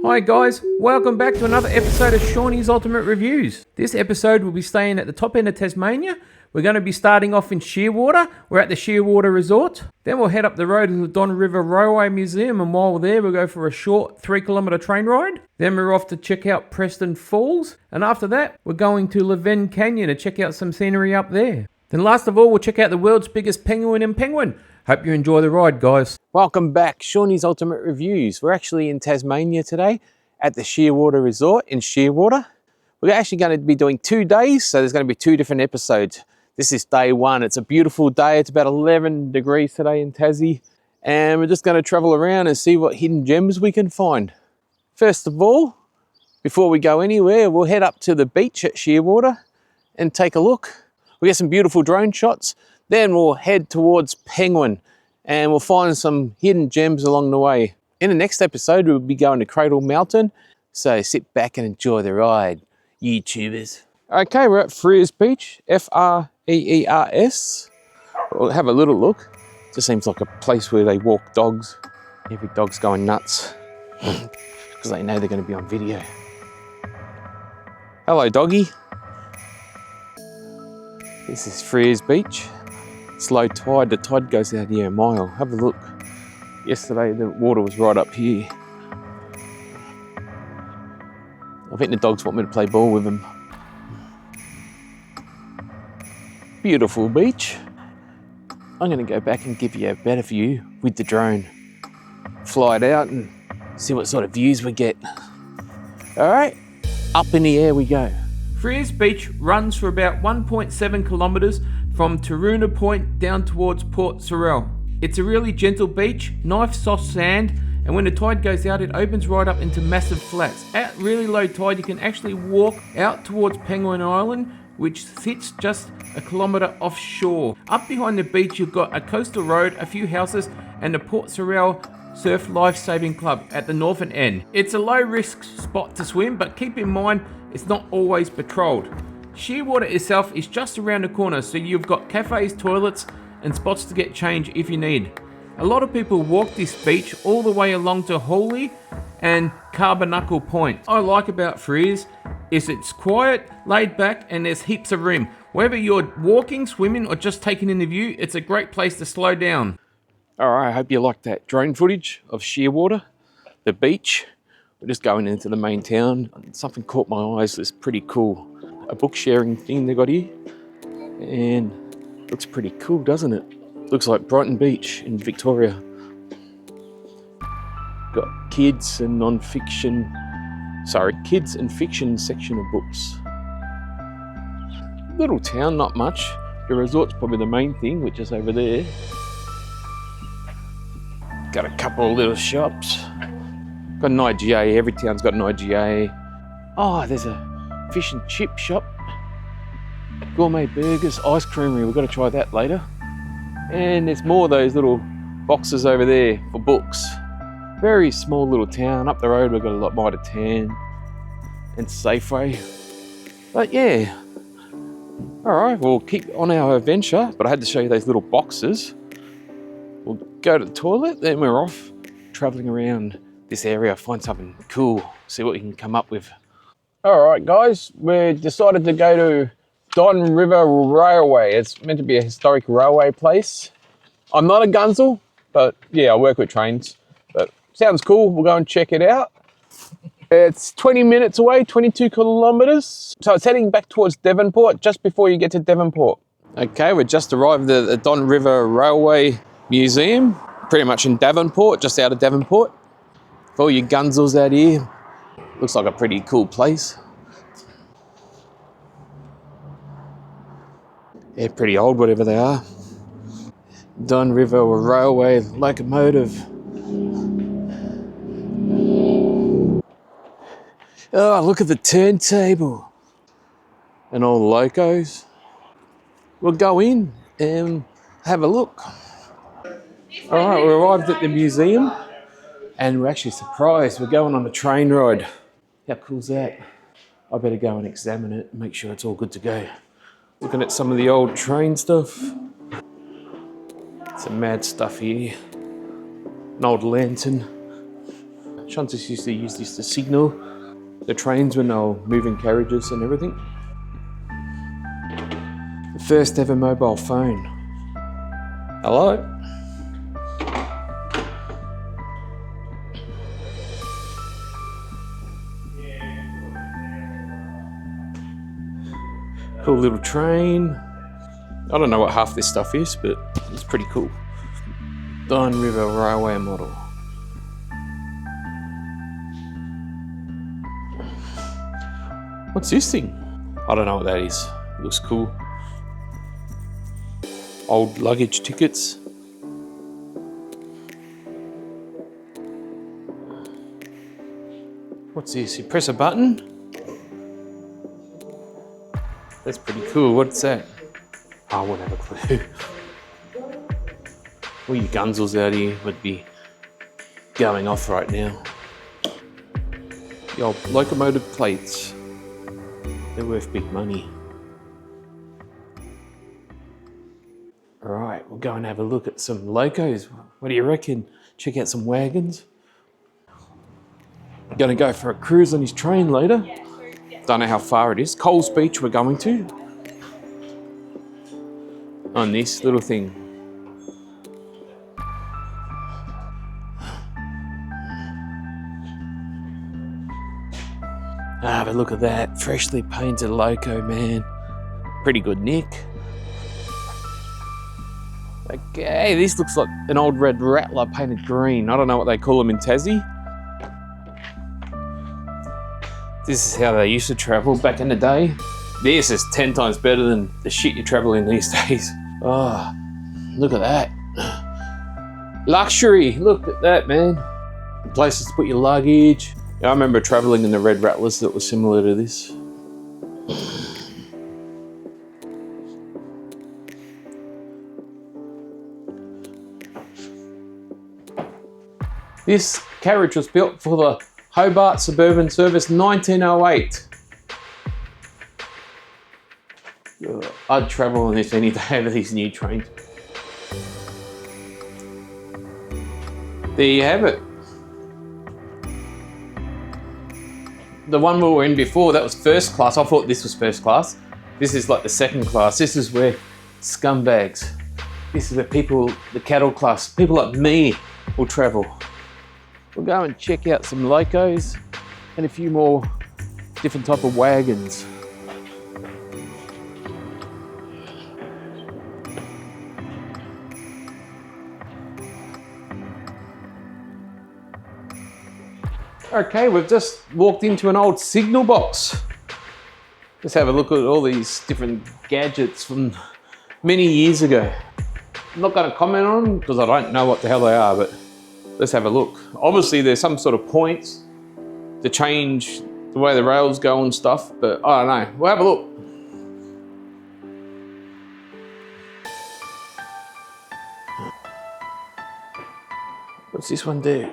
Hi guys, welcome back to another episode of Shawnee's Ultimate Reviews. This episode will be staying at the top end of Tasmania. We're going to be starting off in Shearwater. We're at the Shearwater Resort. Then we'll head up the road to the Don River Railway Museum, and while we're there we'll go for a short 3-kilometre train ride. Then we're off to check out Preston Falls, and after that we're going to Leven Canyon to check out some scenery up there. Then last of all we'll check out the world's biggest penguin in Penguin. Hope you enjoy the ride, guys. Welcome back, Shawnee's Ultimate Reviews. We're actually in Tasmania today at the Shearwater Resort in Shearwater. We're actually going to be doing 2 days, so there's going to be 2 different episodes. This is day 1. It's a beautiful day. It's about 11 degrees today in Tassie, and we're just going to travel around and see what hidden gems we can find. First of all, before we go anywhere, we'll head up to the beach at Shearwater and take a look. We get some beautiful drone shots. Then we'll head towards Penguin and we'll find some hidden gems along the way. In the next episode, we'll be going to Cradle Mountain. So sit back and enjoy the ride, YouTubers. Okay, we're at Freers Beach, F-R-E-E-R-S. We'll have a little look. Just seems like a place where they walk dogs. Every dog's going nuts because they know they're going to be on video. Hello, doggy. This is Freers Beach. It's low tide. The tide goes out here a mile. Have a look. Yesterday the water was right up here. I think the dogs want me to play ball with them. Beautiful beach. I'm going to go back and give you a better view with the drone. Fly it out and see what sort of views we get. All right, up in the air we go. Freers Beach runs for about 1.7 kilometres from Taroona Point down towards Port Sorell. It's a really gentle beach, nice soft sand, and when the tide goes out it opens right up into massive flats. At really low tide you can actually walk out towards Penguin Island, which sits just a kilometre offshore. Up behind the beach you've got a coastal road, a few houses, and the Port Sorell Surf Life-Saving Club at the northern end. It's a low risk spot to swim, but keep in mind it's not always patrolled. Shearwater itself is just around the corner, so you've got cafes, toilets and spots to get change if you need. A lot of people walk this beach all the way along to Hawley and Carbonacle Point. What I like about Freers is it's quiet, laid back, and there's heaps of room. Whether you're walking, swimming or just taking in the view, it's a great place to slow down. Alright, I hope you liked that drone footage of Shearwater, the beach. We're just going into the main town. Something caught my eyes that's pretty cool. A book sharing thing they got here. And looks pretty cool, doesn't it? Looks like Brighton Beach in Victoria. Got kids and non-fiction, kids and fiction section of books. Little town, not much. The resort's probably the main thing, which is over there. Got a couple of little shops. Got an IGA, every town's got an IGA. Oh, there's a fish and chip shop. Gourmet burgers, ice creamery, we've got to try that later. And there's more of those little boxes over there for books. Very small little town. Up the road we've got a lot more to Tan and Safeway. But yeah, all right, we'll keep on our adventure, but I had to show you those little boxes. We'll go to the toilet, then we're off traveling around this area, find something cool, see what we can come up with. All right, guys, we decided to go to Don River Railway. It's meant to be a historic railway place. I'm not a gunzel, but yeah, I work with trains. But sounds cool, we'll go and check it out. It's 20 minutes away, 22 kilometres. So it's heading back towards Devonport, just before you get to Devonport. Okay, we just arrived at the Don River Railway Museum, pretty much in Devonport, just out of Devonport. For all you gunzels out here, looks like a pretty cool place. They're pretty old, whatever they are. Don River Railway locomotive. Oh, look at the turntable and all the locos. We'll go in and have a look. All right, we arrived at the museum and we're actually surprised. We're going on a train ride. How cool's that? I better go and examine it and make sure it's all good to go. Looking at some of the old train stuff. Some mad stuff here. An old lantern. Shunts used to use this to signal the trains when they were moving carriages and everything. The first ever mobile phone. Hello? Cool little train. I don't know what half this stuff is, but it's pretty cool. Don River Railway model. What's this thing? I don't know what that is. It looks cool. Old luggage tickets. What's this? You press a button? That's pretty cool. What's that? I won't have a clue. All you gunzels out here would be going off right now. The old locomotive plates. They're worth big money. All right, we'll go and have a look at some locos. What do you reckon? Check out some wagons. Gonna go for a cruise on his train later. Don't know how far it is. Coles Beach we're going to. On this little thing. Ah, but look at that. Freshly painted loco, man. Pretty good nick. Okay, this looks like an old red rattler painted green. I don't know what they call them in Tassie. This is how they used to travel back in the day. This is 10 times better than the shit you travel in these days. Oh, look at that. Luxury, look at that, man. Places to put your luggage. I remember traveling in the red rattlers that was similar to this. This carriage was built for the Hobart Suburban Service 1908. I'd travel on this any day over these new trains. There you have it. The one we were in before, that was first class. I thought this was first class. This is like the second class. This is where scumbags, this is where people, the cattle class, people like me will travel. We'll go and check out some locos and a few more different type of wagons. Okay, we've just walked into an old signal box. Let's have a look at all these different gadgets from many years ago. I'm not going to comment on them because I don't know what the hell they are, but let's have a look. Obviously there's some sort of points to change the way the rails go and stuff, but I don't know. We'll have a look. What's this one do?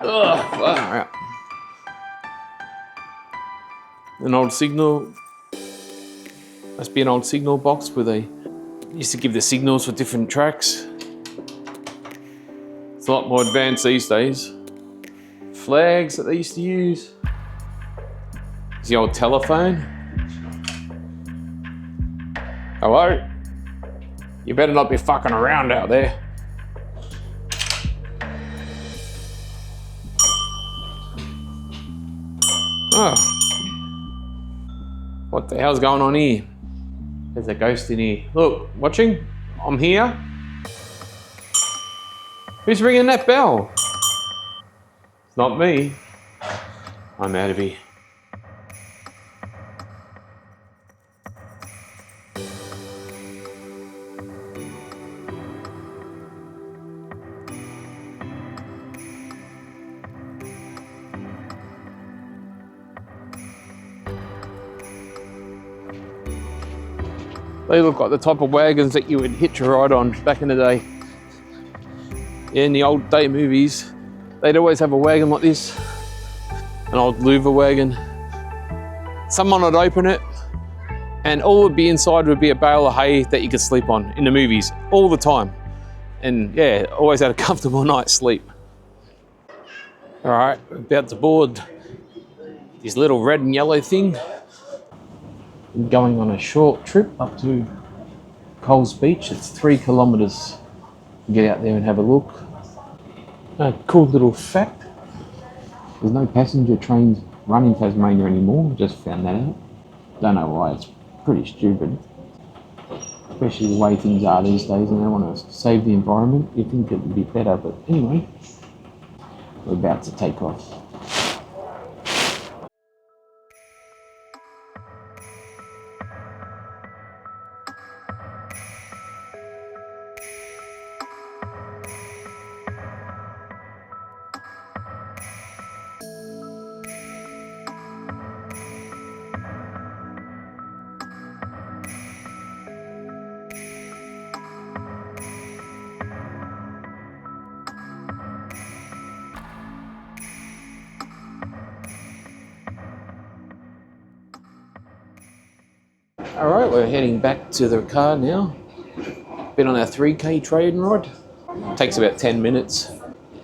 Ugh, far out. An old signal, must be an old signal box where they used to give the signals for different tracks. It's a lot more advanced these days. Flags that they used to use. There's the old telephone. Hello? You better not be fucking around out there. Oh. What the hell's going on here? There's a ghost in here. Look, watching? I'm here. Who's ringing that bell? It's not me. I'm out of here. They look like the type of wagons that you would hitch a ride on back in the day. Yeah, in the old day movies, they'd always have a wagon like this, an old louver wagon. Someone would open it, and all would be inside would be a bale of hay that you could sleep on in the movies all the time. And yeah, always had a comfortable night's sleep. All right, we're about to board this little red and yellow thing. We're going on a short trip up to Coles Beach. It's 3 kilometres. Get out there and have a look. A cool little fact, there's no passenger trains running Tasmania anymore. Just found that out. Don't know why, it's pretty stupid. Especially the way things are these days, and they want to save the environment. You'd think it would be better, but anyway, we're about to take off. All right, we're heading back to the car now. Been on our 3K trading ride. Takes about 10 minutes.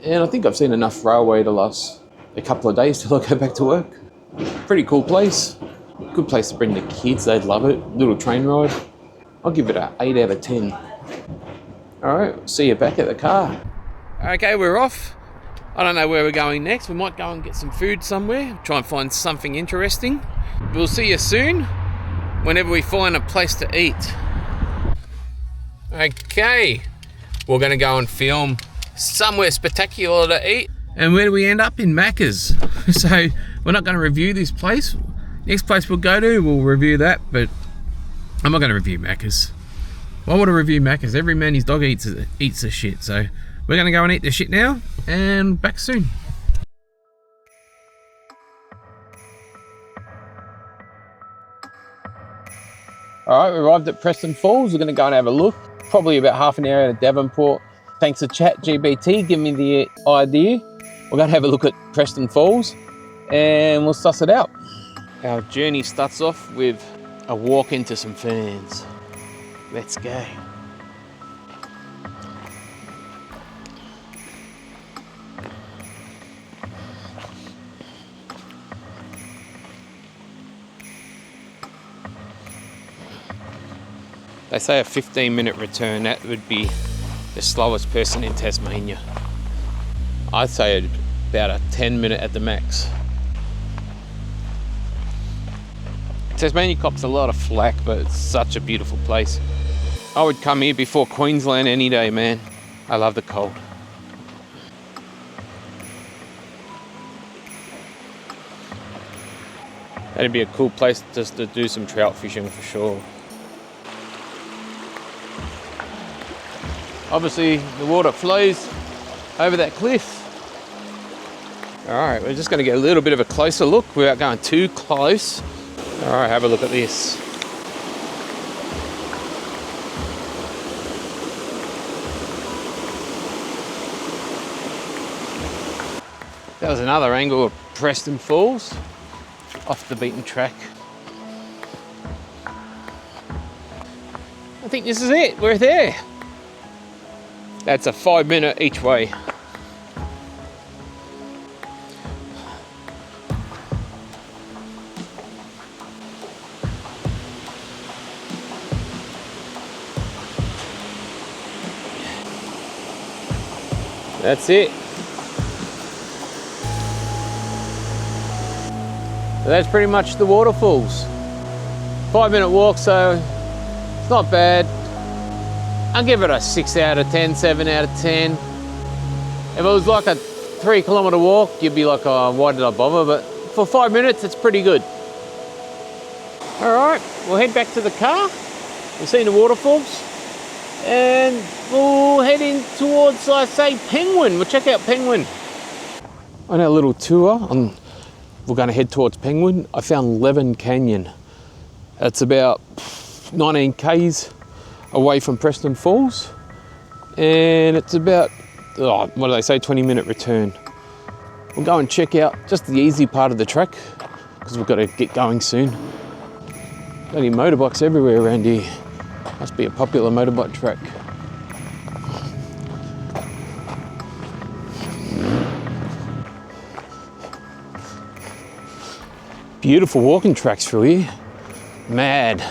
And I think I've seen enough railway to last a couple of days till I go back to work. Pretty cool place. Good place to bring the kids, they'd love it. Little train ride. I'll give it an 8 out of 10. All right, see you back at the car. Okay, we're off. I don't know where we're going next. We might go and get some food somewhere. Try and find something interesting. We'll see you soon. Whenever we find a place to eat. Okay, we're gonna go and film somewhere spectacular to eat. And where do we end up? In Macca's. So we're not gonna review this place. Next place we'll go to, we'll review that, but I'm not gonna review Macca's. Why would I review Macca's? Every man his dog eats the shit. So we're gonna go and eat the shit now, and back soon. All right, we arrived at Preston Falls. We're going to go and have a look. Probably about half an hour out of Devonport. Thanks to ChatGPT, giving me the idea. We're going to have a look at Preston Falls and we'll suss it out. Our journey starts off with a walk into some ferns. Let's go. They say a 15-minute return, that would be the slowest person in Tasmania. I'd say about a 10-minute at the max. Tasmania cops a lot of flack, but it's such a beautiful place. I would come here before Queensland any day, man. I love the cold. That'd be a cool place just to do some trout fishing for sure. Obviously, the water flows over that cliff. All right, we're just going to get a little bit of a closer look without going too close. All right, have a look at this. That was another angle of Preston Falls, off the beaten track. I think this is it, we're there. That's a 5-minute each way. That's it. So that's pretty much the waterfalls. 5-minute walk, so it's not bad. I'll give it a 6 out of 10, 7 out of 10. If it was like a 3 kilometre walk, you'd be like, oh, why did I bother? But for 5 minutes, it's pretty good. All right, we'll head back to the car. We've seen the waterfalls. And we'll head in towards, I say, Penguin. We'll check out Penguin. On our little tour, we're going to head towards Penguin. I found Leven Canyon. It's about 19 k's away from Preston Falls, and it's about, what do they say, 20-minute return. We'll go and check out just the easy part of the track because we've got to get going soon. Bloody motorbikes everywhere around here. Must be a popular motorbike track. Beautiful walking tracks through here. Mad.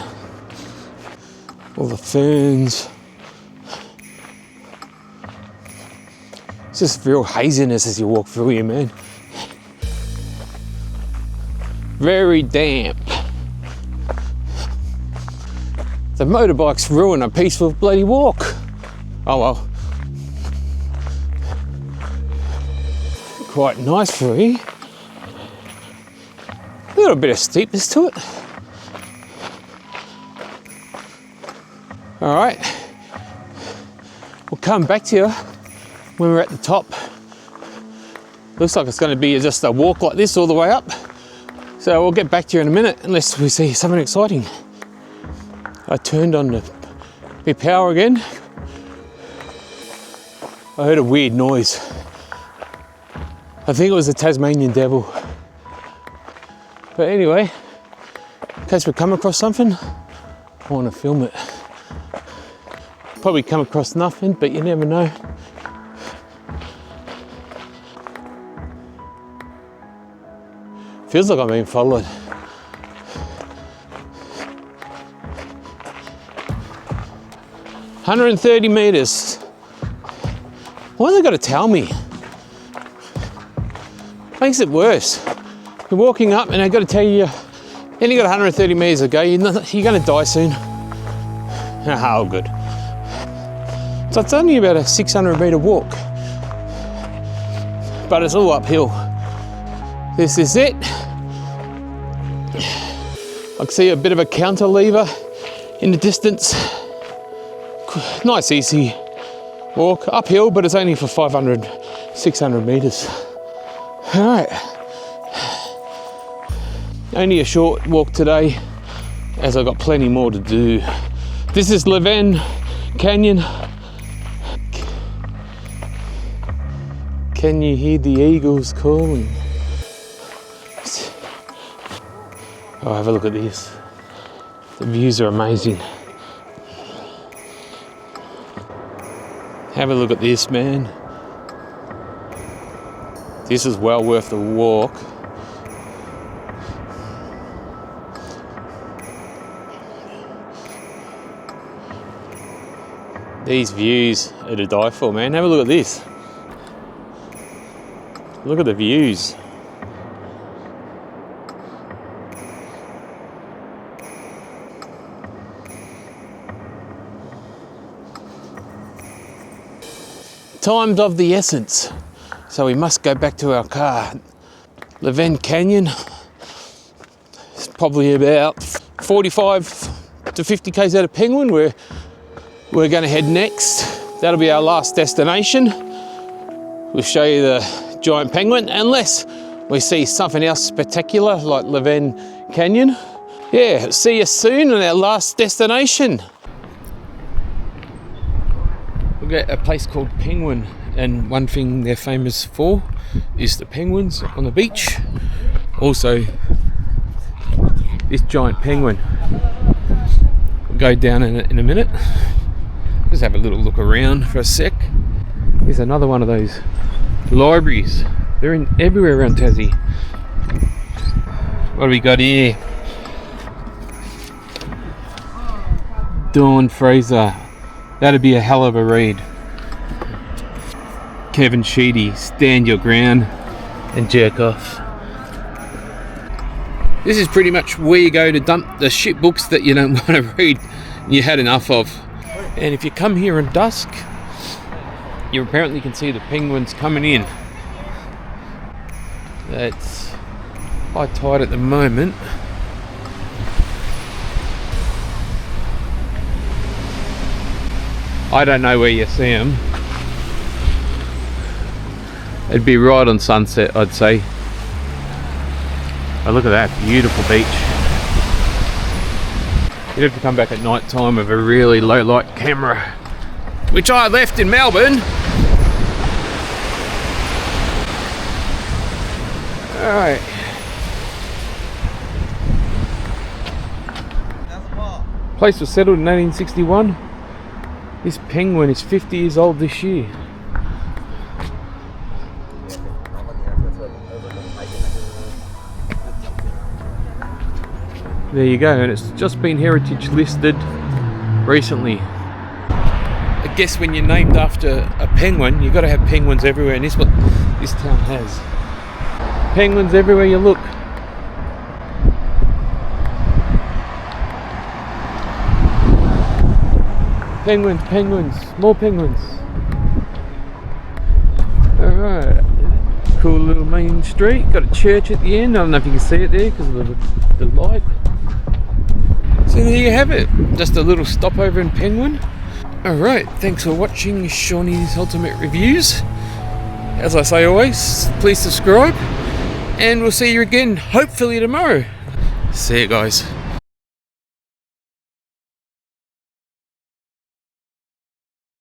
All the ferns. It's just real haziness as you walk through here, man. Very damp. The motorbikes ruin a peaceful bloody walk. Oh well. Quite nice through here. A little bit of steepness to it. All right. We'll come back to you when we're at the top. Looks like it's going to be just a walk like this all the way up. So we'll get back to you in a minute unless we see something exciting. I turned on the power again. I heard a weird noise. I think it was the Tasmanian devil. But anyway, in case we come across something, I want to film it. Probably come across nothing, but you never know. Feels like I'm being followed. $130 meters. Why have they got to tell me? Makes it worse. You're walking up and they've got to tell you, and you got 130 meters to go. You're going to die soon. Oh, good. So it's only about a 600 meter walk, but it's all uphill. This is it. I can see a bit of a cantilever in the distance. Nice easy walk, uphill, but it's only for 500, 600 meters. All right. Only a short walk today, as I've got plenty more to do. This is Leven Canyon. Can you hear the eagles calling? Oh, have a look at this. The views are amazing. Have a look at this, man. This is well worth the walk. These views are to die for, man. Have a look at this. Look at the views. Time's of the essence, so we must go back to our car. Leven Canyon. It's probably about 45 to 50 k's out of Penguin, where we're going to head next. That'll be our last destination. We'll show you the giant penguin, unless we see something else spectacular like Leven Canyon. Yeah, see you soon on our last destination. We've got a place called Penguin, and one thing they're famous for is the penguins on the beach. Also, this giant penguin. We'll go down in a minute. Just have a little look around for a sec. Here's another one of those libraries. They're in everywhere around Tassie. What do we got here? Dawn Fraser. That'd be a hell of a read. Kevin Sheedy, Stand Your Ground and Jerk Off. This is pretty much where you go to dump the shit books that you don't want to read and you had enough of. And if you come here in dusk, you apparently can see the penguins coming in. It's high tide at the moment. I don't know where you see them. It'd be right on sunset, I'd say. Oh, look at that beautiful beach. You'd have to come back at night time with a really low light camera, which I left in Melbourne. Alright. Place was settled in 1861. This penguin is 50 years old this year. There you go, and it's just been heritage listed recently. I guess when you're named after a penguin, you've got to have penguins everywhere, and this is what this town has. Penguins everywhere you look. Penguins, penguins, more penguins. Alright, cool little main street. Got a church at the end. I don't know if you can see it there because of the light. So there you have it. Just a little stopover in Penguin. Alright, thanks for watching Shawnee's Ultimate Reviews. As I say always, please subscribe. And we'll see you again, hopefully tomorrow. See you guys.